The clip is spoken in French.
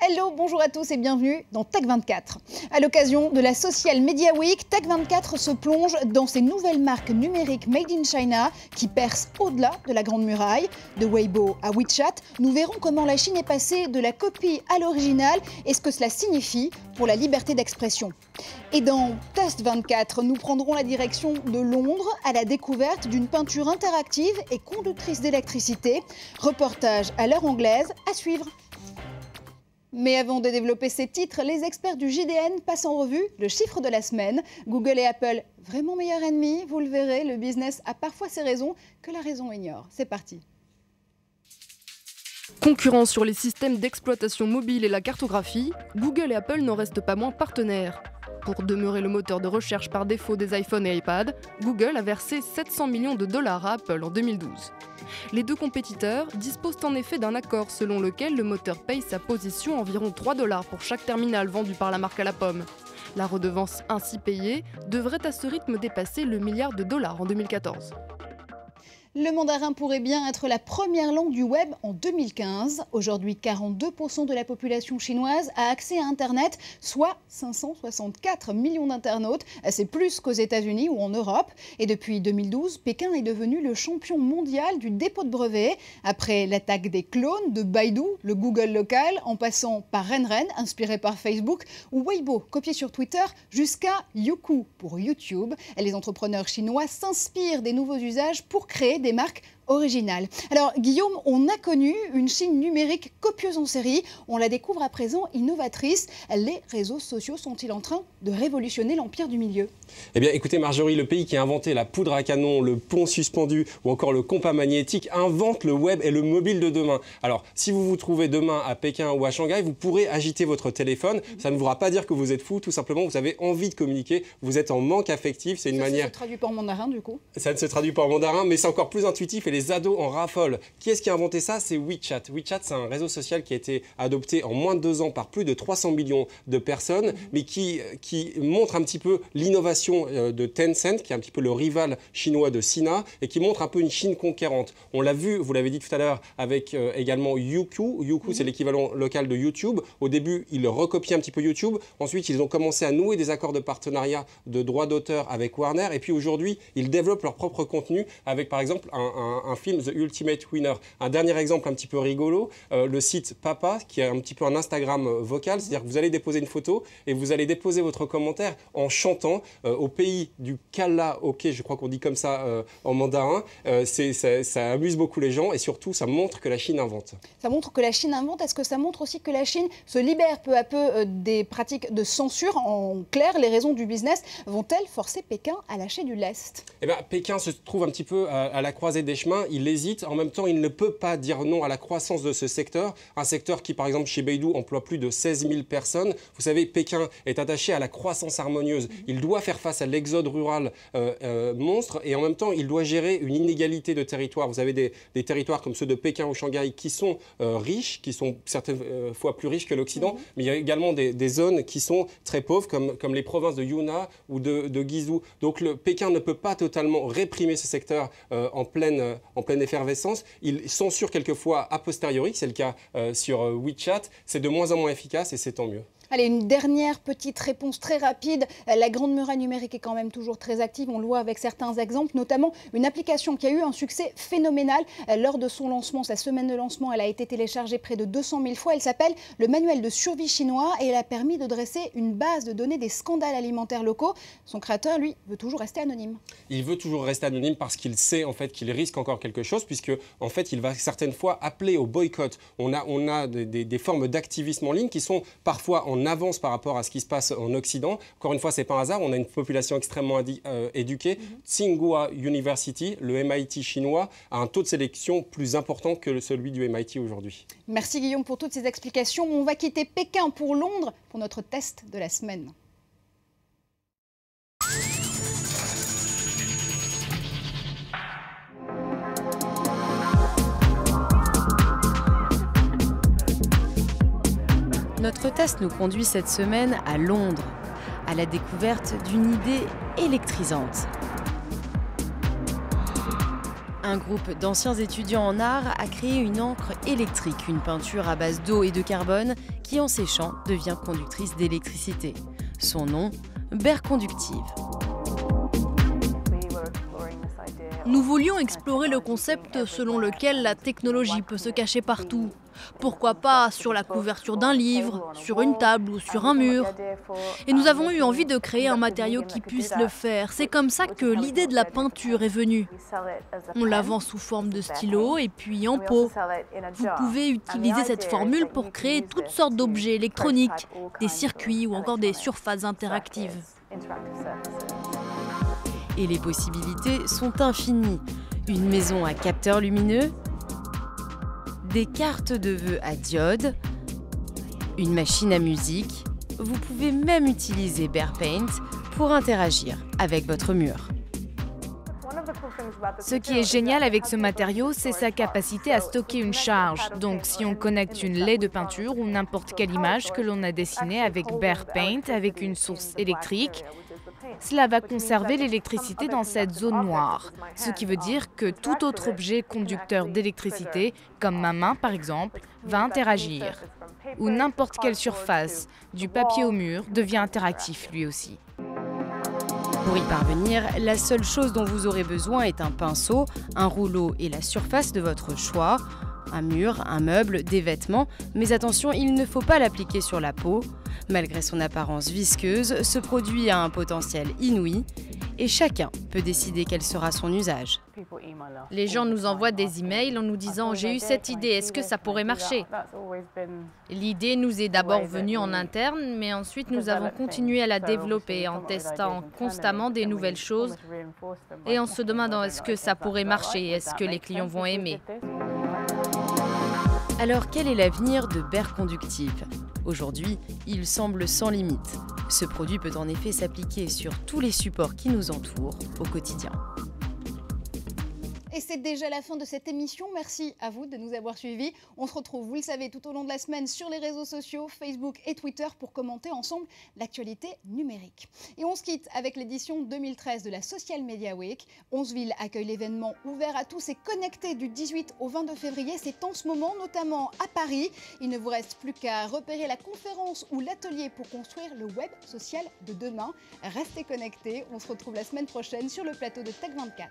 Hello, bonjour à tous et bienvenue dans Tech24. À l'occasion de la Social Media Week, Tech24 se plonge dans ces nouvelles marques numériques Made in China qui percent au-delà de la Grande Muraille. De Weibo à WeChat, nous verrons comment la Chine est passée de la copie à l'original et ce que cela signifie pour la liberté d'expression. Et dans Test 24, nous prendrons la direction de Londres à la découverte d'une peinture interactive et conductrice d'électricité. Reportage à l'heure anglaise à suivre. Mais avant de développer ces titres, les experts du JDN passent en revue le chiffre de la semaine. Google et Apple, vraiment meilleurs ennemis, vous le verrez, le business a parfois ses raisons que la raison ignore. C'est parti. Concurrents sur les systèmes d'exploitation mobile et la cartographie, Google et Apple n'en restent pas moins partenaires. Pour demeurer le moteur de recherche par défaut des iPhones et iPad, Google a versé 700 millions de dollars à Apple en 2012. Les deux compétiteurs disposent en effet d'un accord selon lequel le moteur paye sa position environ 3 dollars pour chaque terminal vendu par la marque à la pomme. La redevance ainsi payée devrait à ce rythme dépasser le milliard de dollars en 2014. Le mandarin pourrait bien être la première langue du web en 2015. Aujourd'hui, 42% de la population chinoise a accès à Internet, soit 564 millions d'internautes. C'est plus qu'aux États-Unis ou en Europe. Et depuis 2012, Pékin est devenu le champion mondial du dépôt de brevets. Après l'attaque des clones de Baidu, le Google local, en passant par Renren, inspiré par Facebook, ou Weibo, copié sur Twitter, jusqu'à Youku pour YouTube. Les entrepreneurs chinois s'inspirent des nouveaux usages pour créer des marques originales. Alors Guillaume, on a connu une Chine numérique copieuse en série. On la découvre à présent innovatrice. Les réseaux sociaux sont-ils en train de révolutionner l'empire du milieu? Eh bien écoutez Marjorie, le pays qui a inventé la poudre à canon, le pont suspendu ou encore le compas magnétique invente le web et le mobile de demain. Alors si vous vous trouvez demain à Pékin ou à Shanghai, vous pourrez agiter votre téléphone. Ça ne voudra pas dire que vous êtes fou, tout simplement vous avez envie de communiquer, vous êtes en manque affectif. C'est une manière... Ça ne se traduit pas en mandarin du coup? Ça ne se traduit pas en mandarin, mais c'est encore plus intuitif et les ados en raffolent. Qui est-ce qui a inventé ça? C'est WeChat. WeChat, c'est un réseau social qui a été adopté en moins de 2 ans par plus de 300 millions de personnes, mais qui montre un petit peu l'innovation de Tencent, qui est un petit peu le rival chinois de Sina, et qui montre un peu une Chine conquérante. On l'a vu, vous l'avez dit tout à l'heure, avec également Youku. Youku, c'est l'équivalent local de YouTube. Au début, ils recopiaient un petit peu YouTube. Ensuite, ils ont commencé à nouer des accords de partenariat de droits d'auteur avec Warner. Et puis aujourd'hui, ils développent leur propre contenu avec, par exemple, un film The Ultimate Winner. Un dernier exemple un petit peu rigolo, le site Papa, qui est un petit peu un Instagram vocal, c'est-à-dire que vous allez déposer une photo et vous allez déposer votre commentaire en chantant au pays du karaoké, je crois qu'on dit comme ça en mandarin. Ça amuse beaucoup les gens et surtout ça montre que la Chine invente. Ça montre que la Chine invente. Est-ce que ça montre aussi que la Chine se libère peu à peu des pratiques de censure? En clair, les raisons du business vont-elles forcer Pékin à lâcher du lest? Eh bien, Pékin se trouve un petit peu à la croisée des chemins. Il hésite. En même temps, il ne peut pas dire non à la croissance de ce secteur. Un secteur qui, par exemple, chez Baidu, emploie plus de 16 000 personnes. Vous savez, Pékin est attaché à la croissance harmonieuse. Il doit faire face à l'exode rural monstre et en même temps, il doit gérer une inégalité de territoire. Vous avez des territoires comme ceux de Pékin ou Shanghai qui sont riches, qui sont certaines fois plus riches que l'Occident, mais il y a également des zones qui sont très pauvres, comme les provinces de Yunnan ou de Guizhou. Donc, Pékin ne peut pas totalement réprimer ce secteur en pleine effervescence. Il censure quelquefois a posteriori, c'est le cas sur WeChat. C'est de moins en moins efficace et c'est tant mieux. Allez, une dernière petite réponse très rapide. La Grande Muraille numérique est quand même toujours très active. On le voit avec certains exemples, notamment une application qui a eu un succès phénoménal lors de son lancement. Sa semaine de lancement, elle a été téléchargée près de 200 000 fois. Elle s'appelle le manuel de survie chinois et elle a permis de dresser une base de données des scandales alimentaires locaux. Son créateur, lui, veut toujours rester anonyme. Il veut toujours rester anonyme parce qu'il sait en fait qu'il risque encore quelque chose, puisque en fait, il va certaines fois appeler au boycott. On a des formes d'activisme en ligne qui sont parfois en avance par rapport à ce qui se passe en Occident. Encore une fois, ce n'est pas un hasard, on a une population extrêmement éduquée. Tsinghua University, le MIT chinois, a un taux de sélection plus important que celui du MIT aujourd'hui. Merci Guillaume pour toutes ces explications. On va quitter Pékin pour Londres pour notre test de la semaine. Notre test nous conduit cette semaine à Londres, à la découverte d'une idée électrisante. Un groupe d'anciens étudiants en art a créé une encre électrique, une peinture à base d'eau et de carbone qui qui en séchant devient conductrice d'électricité. Son nom, Berconductive. Nous voulions explorer le concept selon lequel la technologie peut se cacher partout. Pourquoi pas sur la couverture d'un livre, sur une table ou sur un mur. Et nous avons eu envie de créer un matériau qui puisse le faire. C'est comme ça que l'idée de la peinture est venue. On la vend sous forme de stylo et puis en pot. Vous pouvez utiliser cette formule pour créer toutes sortes d'objets électroniques, des circuits ou encore des surfaces interactives. Et les possibilités sont infinies. Une maison à capteur lumineux, des cartes de vœux à diode, une machine à musique. Vous pouvez même utiliser BearPaint pour interagir avec votre mur. Ce qui est génial avec ce matériau, c'est sa capacité à stocker une charge. Donc si on connecte une laie de peinture ou n'importe quelle image que l'on a dessinée avec BearPaint, avec une source électrique, cela va conserver l'électricité dans cette zone noire. Ce qui veut dire que tout autre objet conducteur d'électricité, comme ma main par exemple, va interagir. Ou n'importe quelle surface, du papier au mur, devient interactif lui aussi. Pour y parvenir, la seule chose dont vous aurez besoin est un pinceau, un rouleau et la surface de votre choix. Un mur, un meuble, des vêtements, mais attention, il ne faut pas l'appliquer sur la peau. Malgré son apparence visqueuse, ce produit a un potentiel inouï et chacun peut décider quel sera son usage. Les gens nous envoient des emails en nous disant « J'ai eu cette idée, est-ce que ça pourrait marcher ?» L'idée nous est d'abord venue en interne, mais ensuite nous avons continué à la développer en testant constamment des nouvelles choses et en se demandant est-ce que ça pourrait marcher, est-ce que les clients vont aimer. Alors quel est l'avenir de Berconductive ? Aujourd'hui, il semble sans limite. Ce produit peut en effet s'appliquer sur tous les supports qui nous entourent au quotidien. Et c'est déjà la fin de cette émission. Merci à vous de nous avoir suivis. On se retrouve, vous le savez, tout au long de la semaine sur les réseaux sociaux, Facebook et Twitter pour commenter ensemble l'actualité numérique. Et on se quitte avec l'édition 2013 de la Social Media Week. 11 villes accueillent l'événement ouvert à tous et connecté du 18 au 22 février. C'est en ce moment, notamment à Paris. Il ne vous reste plus qu'à repérer la conférence ou l'atelier pour construire le web social de demain. Restez connectés. On se retrouve la semaine prochaine sur le plateau de Tech 24.